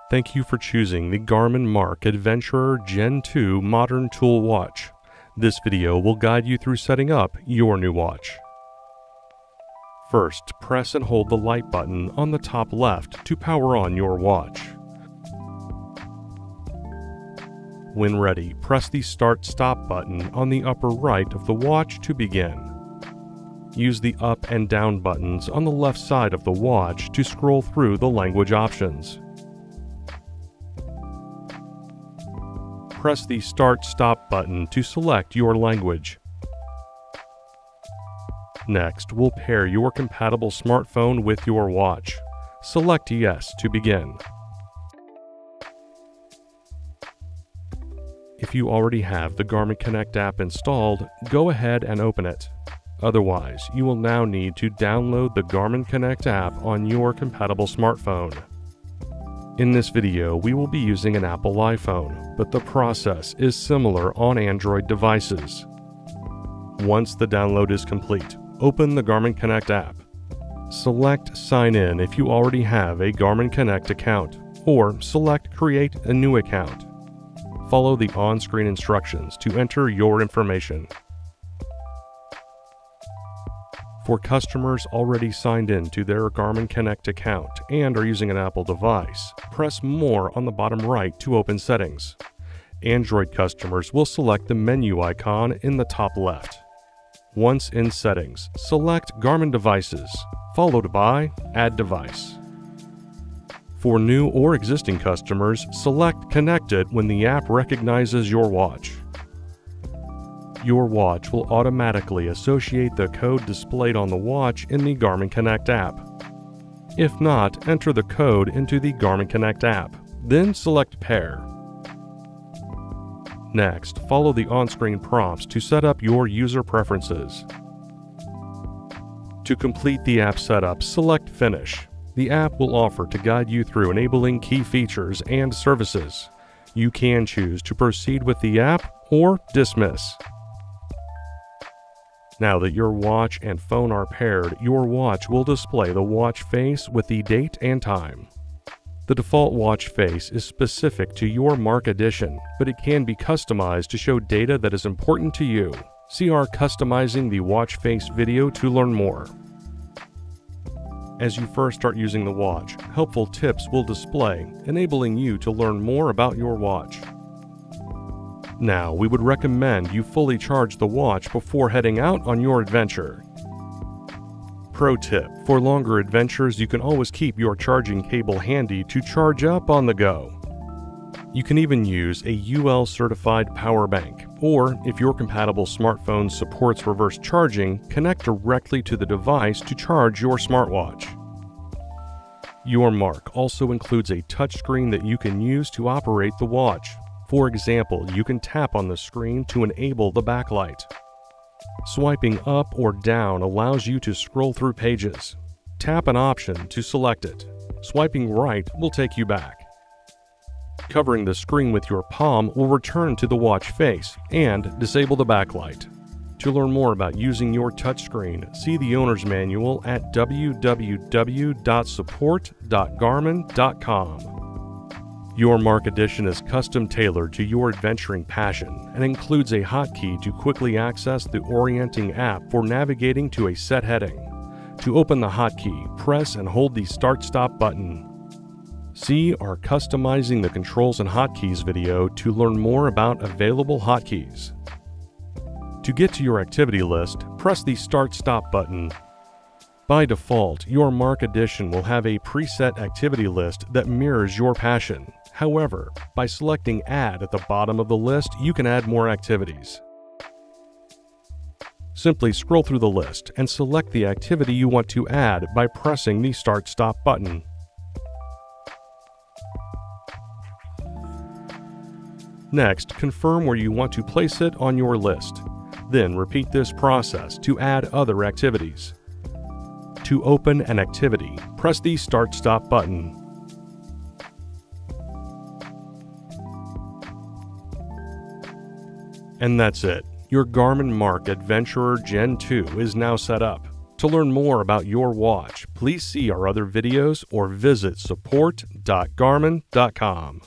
Thank you for choosing the Garmin MARQ Adventurer Gen 2 Modern Tool Watch. This video will guide you through setting up your new watch. First, press and hold the light button on the top left to power on your watch. When ready, press the Start/Stop button on the upper right of the watch to begin. Use the up and down buttons on the left side of the watch to scroll through the language options. Press the Start/Stop button to select your language. Next, we'll pair your compatible smartphone with your watch. Select Yes to begin. If you already have the Garmin Connect app installed, go ahead and open it. Otherwise, you will now need to download the Garmin Connect app on your compatible smartphone. In this video, we will be using an Apple iPhone, but the process is similar on Android devices. Once the download is complete, open the Garmin Connect app. Select Sign In if you already have a Garmin Connect account, or select Create a new account. Follow the on-screen instructions to enter your information. For customers already signed in to their Garmin Connect account and are using an Apple device, press More on the bottom right to open settings. Android customers will select the menu icon in the top left. Once in settings, select Garmin Devices, followed by Add Device. For new or existing customers, select Connected when the app recognizes your watch. Your watch will automatically associate the code displayed on the watch in the Garmin Connect app. If not, enter the code into the Garmin Connect app, then select Pair. Next, follow the on-screen prompts to set up your user preferences. To complete the app setup, select Finish. The app will offer to guide you through enabling key features and services. You can choose to proceed with the app or dismiss. Now that your watch and phone are paired, your watch will display the watch face with the date and time. The default watch face is specific to your MARQ edition, but it can be customized to show data that is important to you. See our Customizing the Watch Face video to learn more. As you first start using the watch, helpful tips will display, enabling you to learn more about your watch. Now, we would recommend you fully charge the watch before heading out on your adventure. Pro tip: for longer adventures, you can always keep your charging cable handy to charge up on the go. You can even use a UL-certified power bank, or if your compatible smartphone supports reverse charging, connect directly to the device to charge your smartwatch. Your MARQ also includes a touchscreen that you can use to operate the watch. For example, you can tap on the screen to enable the backlight. Swiping up or down allows you to scroll through pages. Tap an option to select it. Swiping right will take you back. Covering the screen with your palm will return to the watch face and disable the backlight. To learn more about using your touchscreen, see the owner's manual at www.support.garmin.com. Your MARQ edition is custom tailored to your adventuring passion and includes a hotkey to quickly access the orienting app for navigating to a set heading. To open the hotkey, press and hold the Start/Stop button. See our Customizing the Controls and Hotkeys video to learn more about available hotkeys. To get to your activity list, press the Start/Stop button. By default, your MARQ edition will have a preset activity list that mirrors your passion. However, by selecting Add at the bottom of the list, you can add more activities. Simply scroll through the list and select the activity you want to add by pressing the Start/Stop button. Next, confirm where you want to place it on your list. Then repeat this process to add other activities. To open an activity, press the Start/Stop button. And that's it. Your Garmin MARQ Adventurer Gen 2 is now set up. To learn more about your watch, please see our other videos or visit support.garmin.com.